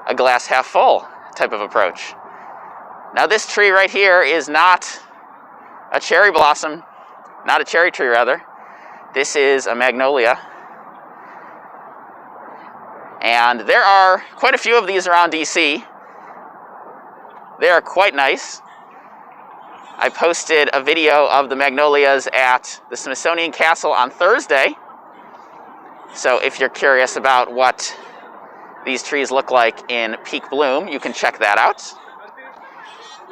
A glass half full type of approach. Now this tree right here is not a cherry blossom, not a cherry tree rather. This is a magnolia. And there are quite a few of these around DC. They are quite nice. I posted a video of the magnolias at the Smithsonian Castle on Thursday. So if you're curious about what these trees look like in peak bloom, you can check that out.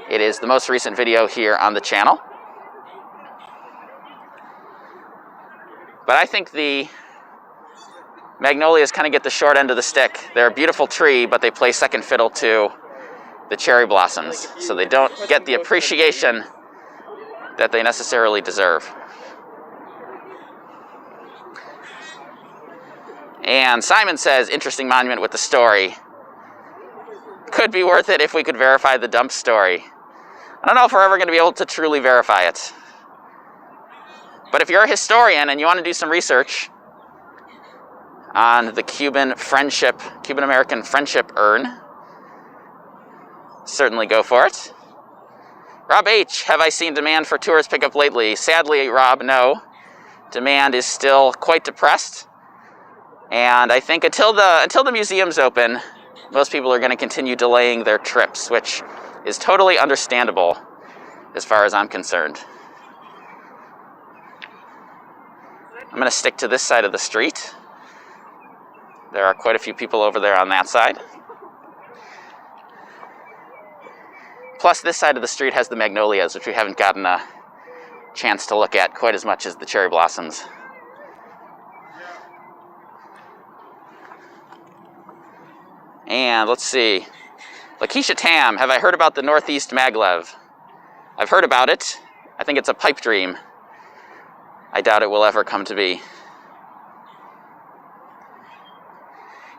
It is the most recent video here on the channel. But I think the magnolias kind of get the short end of the stick. They're a beautiful tree, but they play second fiddle to the cherry blossoms. So they don't get the appreciation that they necessarily deserve. And Simon says, interesting monument with the story. Could be worth it if we could verify the dump story. I don't know if we're ever going to be able to truly verify it. But if you're a historian and you want to do some research on the Cuban-American Friendship Urn, certainly go for it. Rob H., have I seen demand for tourist pickup lately? Sadly, Rob, no. Demand is still quite depressed. And I think until the museums open, most people are going to continue delaying their trips, which is totally understandable as far as I'm concerned. I'm going to stick to this side of the street. There are quite a few people over there on that side. Plus, this side of the street has the magnolias, which we haven't gotten a chance to look at quite as much as the cherry blossoms. And let's see. Lakeisha Tam, have I heard about the Northeast Maglev? I've heard about it. I think it's a pipe dream. I doubt it will ever come to be.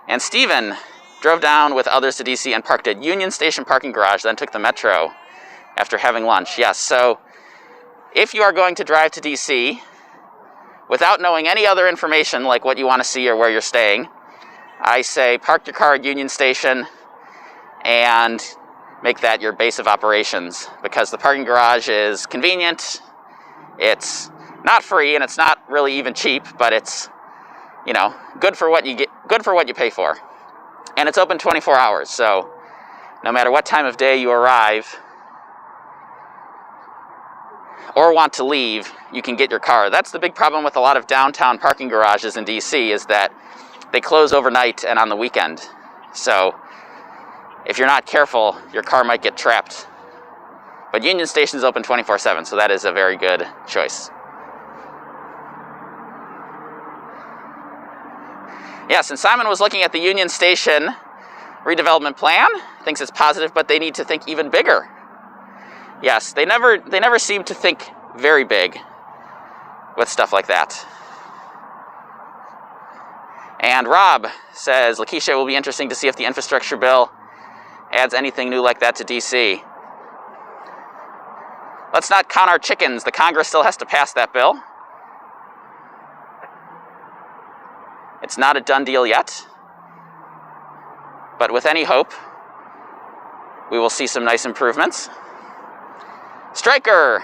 And Stephen drove down with others to DC and parked at Union Station parking garage, then took the metro after having lunch. Yes, so if you are going to drive to DC without knowing any other information like what you want to see or where you're staying, I say park your car at Union Station and make that your base of operations, because the parking garage is convenient. It's not free and it's not really even cheap, but it's, you know, good for what you get, good for what you pay for. And it's open 24 hours, so no matter what time of day you arrive or want to leave, you can get your car. That's the big problem with a lot of downtown parking garages in DC, is that they close overnight and on the weekend. So if you're not careful, your car might get trapped. But Union Station is open 24/7, so that is a very good choice. Yes, and Simon was looking at the Union Station redevelopment plan, thinks it's positive, but they need to think even bigger. Yes, they never seem to think very big with stuff like that. And Rob says, Lakeisha, it will be interesting to see if the infrastructure bill adds anything new like that to DC. Let's not count our chickens. The Congress still has to pass that bill. It's not a done deal yet. But with any hope, we will see some nice improvements. Stryker,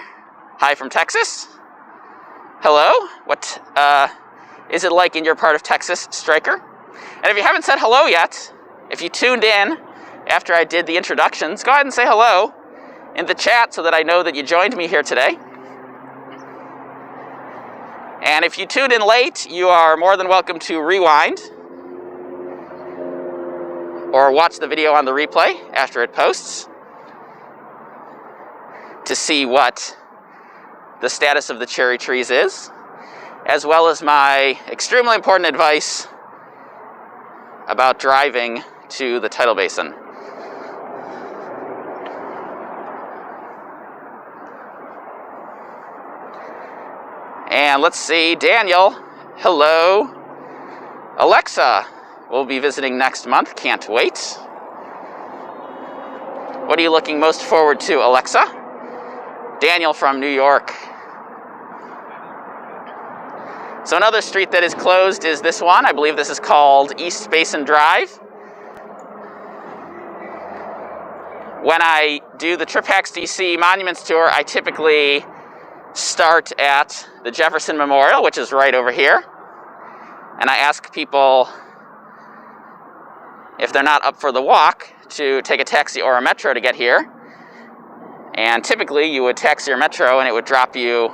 hi from Texas. Hello. What is it like in your part of Texas, Stryker? And if you haven't said hello yet, if you tuned in after I did the introductions, go ahead and say hello in the chat so that I know that you joined me here today. And if you tuned in late, you are more than welcome to rewind or watch the video on the replay after it posts to see what the status of the cherry trees is, as well as my extremely important advice about driving to the Tidal Basin. And let's see, Daniel, hello. Alexa will be visiting next month, can't wait. What are you looking most forward to, Alexa? Daniel from New York. So another street that is closed is this one. I believe this is called East Basin Drive. When I do the Trip Hacks DC Monuments Tour, I typically start at the Jefferson Memorial, which is right over here. And I ask people, if they're not up for the walk, to take a taxi or a metro to get here. And typically you would taxi or metro and it would drop you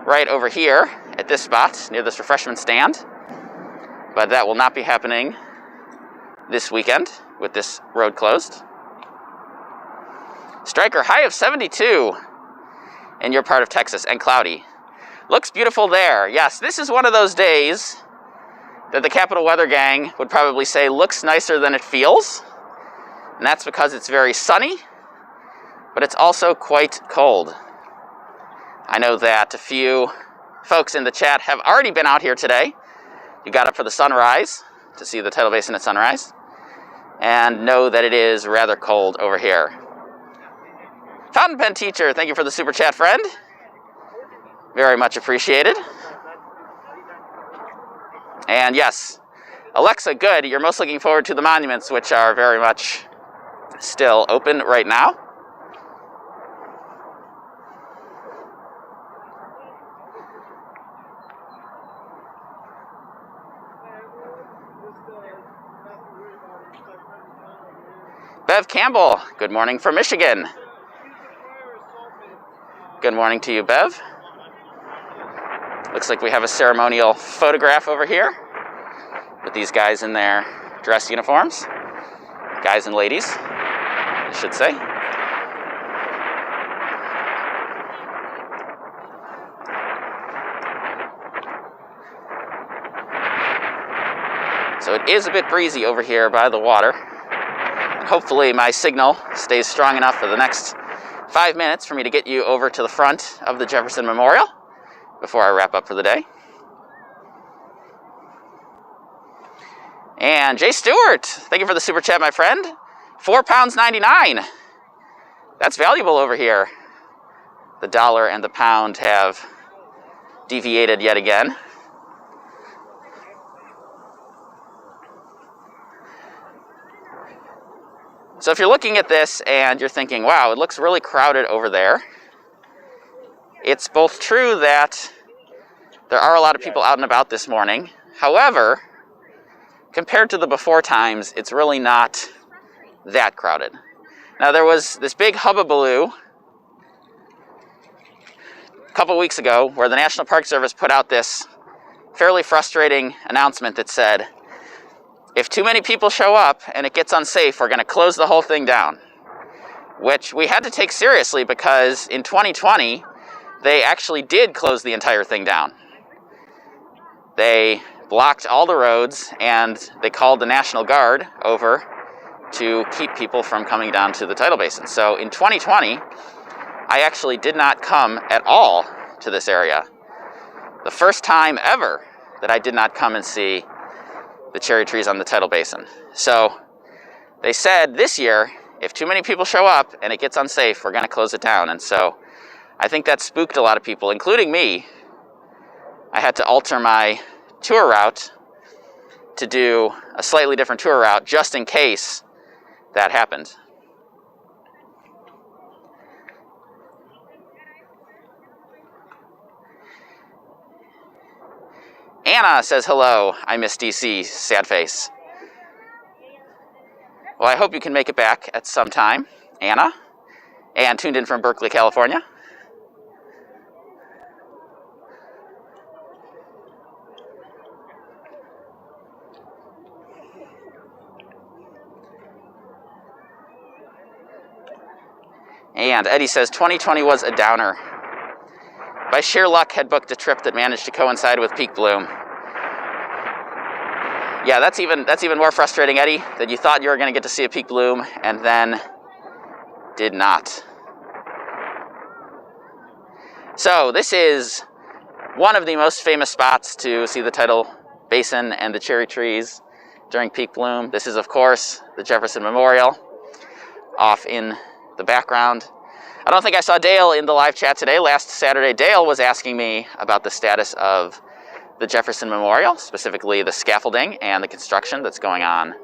right over here at this spot near this refreshment stand. But that will not be happening this weekend with this road closed. Stryker, high of 72 in your part of Texas and cloudy. Looks beautiful there. Yes, this is one of those days that the Capital Weather Gang would probably say looks nicer than it feels. And that's because it's very sunny, but it's also quite cold. I know that a few folks in the chat have already been out here today. You got up for the sunrise to see the Tidal Basin at sunrise, and know that it is rather cold over here. Fountain Pen Teacher, thank you for the super chat, friend. Very much appreciated. And yes, Alexa, good. You're most looking forward to the monuments, which are very much still open right now. Bev Campbell, good morning from Michigan. Good morning to you, Bev. Looks like we have a ceremonial photograph over here with these guys in their dress uniforms. Guys and ladies, I should say. So it is a bit breezy over here by the water. Hopefully my signal stays strong enough for the next 5 minutes for me to get you over to the front of the Jefferson Memorial before I wrap up for the day. And Jay Stewart, thank you for the super chat, my friend. £4.99. That's valuable over here. The dollar and the pound have deviated yet again. So if you're looking at this and you're thinking, wow, it looks really crowded over there, it's both true that there are a lot of people out and about this morning. However, compared to the before times, it's really not that crowded. Now, there was this big hubbubaloo a couple weeks ago where the National Park Service put out this fairly frustrating announcement that said, if too many people show up and it gets unsafe, we're going to close the whole thing down. Which we had to take seriously because in 2020, they actually did close the entire thing down. They blocked all the roads and they called the National Guard over to keep people from coming down to the Tidal Basin. So in 2020, I actually did not come at all to this area. The first time ever that I did not come and see the cherry trees on the Tidal Basin. So they said this year, if too many people show up and it gets unsafe, we're going to close it down. And so I think that spooked a lot of people, including me. I had to alter my tour route to do a slightly different tour route just in case that happened. Anna says, hello, I miss DC, sad face. Well, I hope you can make it back at some time, Anna, and tuned in from Berkeley, California. And Eddie says, 2020 was a downer. By sheer luck, had booked a trip that managed to coincide with peak bloom. Yeah, that's even more frustrating, Eddie, that you thought you were going to get to see a peak bloom and then did not. So this is one of the most famous spots to see the Tidal Basin and the cherry trees during peak bloom. This is, of course, the Jefferson Memorial off in the background. I don't think I saw Dale in the live chat today. Last Saturday, Dale was asking me about the status of the Jefferson Memorial, specifically the scaffolding and the construction that's going on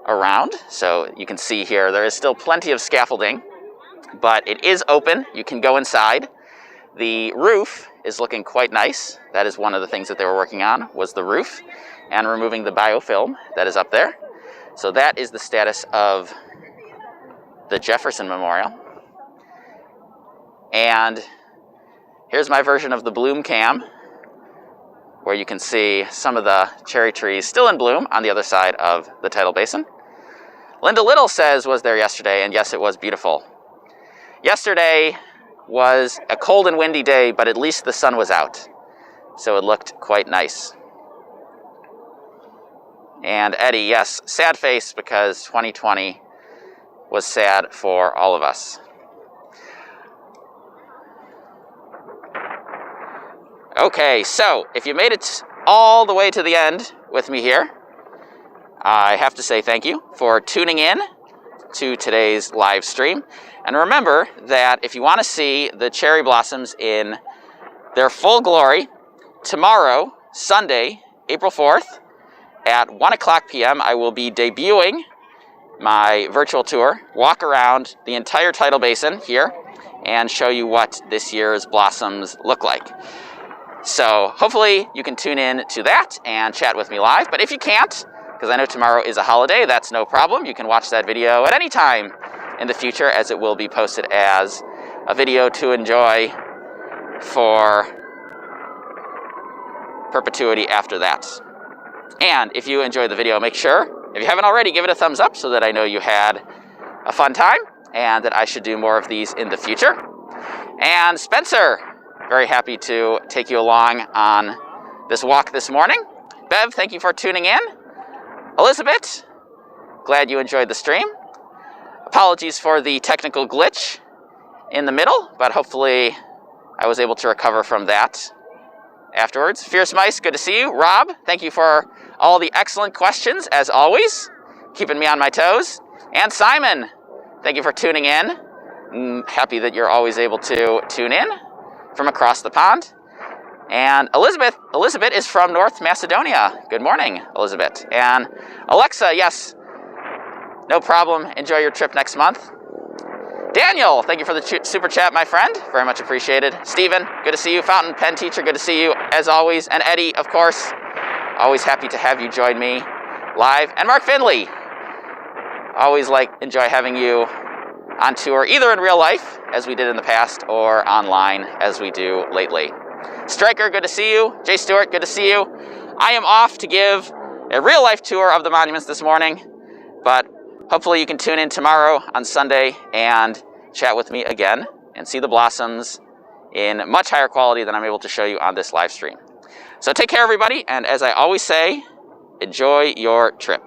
around. So you can see here, there is still plenty of scaffolding, but it is open. You can go inside. The roof is looking quite nice. That is one of the things that they were working on, was the roof and removing the biofilm that is up there. So that is the status of the Jefferson Memorial. And here's my version of the bloom cam, where you can see some of the cherry trees still in bloom on the other side of the Tidal Basin. Linda Little says, was there yesterday, and yes, it was beautiful. Yesterday was a cold and windy day, but at least the sun was out, so it looked quite nice. And Eddie, yes, sad face, because 2020 was sad for all of us. Okay, so if you made it all the way to the end with me here, I have to say thank you for tuning in to today's live stream. And remember that if you want to see the cherry blossoms in their full glory, tomorrow, Sunday, April 4th, at 1 o'clock p.m., I will be debuting my virtual tour, walk around the entire Tidal Basin here, and show you what this year's blossoms look like. So hopefully you can tune in to that and chat with me live. But if you can't, because I know tomorrow is a holiday, that's no problem. You can watch that video at any time in the future, as it will be posted as a video to enjoy for perpetuity after that. And if you enjoyed the video, make sure, if you haven't already, give it a thumbs up so that I know you had a fun time and that I should do more of these in the future. And Spencer, very happy to take you along on this walk this morning. Bev, thank you for tuning in. Elizabeth, glad you enjoyed the stream. Apologies for the technical glitch in the middle, but hopefully I was able to recover from that afterwards. Fierce Mice, good to see you. Rob, thank you for all the excellent questions, as always, keeping me on my toes. And Simon, thank you for tuning in. Happy that you're always able to tune in from across the pond. And Elizabeth is from North Macedonia. Good morning, Elizabeth. And Alexa, yes, no problem. Enjoy your trip next month. Daniel, thank you for the super chat, my friend. Very much appreciated. Stephen, good to see you. Fountain Pen Teacher, good to see you as always. And Eddie, of course, always happy to have you join me live. And Mark Finley, always enjoy having you on tour, either in real life, as we did in the past, or online, as we do lately. Striker, good to see you. Jay Stuart, good to see you. I am off to give a real life tour of the monuments this morning, but hopefully you can tune in tomorrow on Sunday and chat with me again and see the blossoms in much higher quality than I'm able to show you on this live stream. So take care, everybody, and as I always say, enjoy your trip.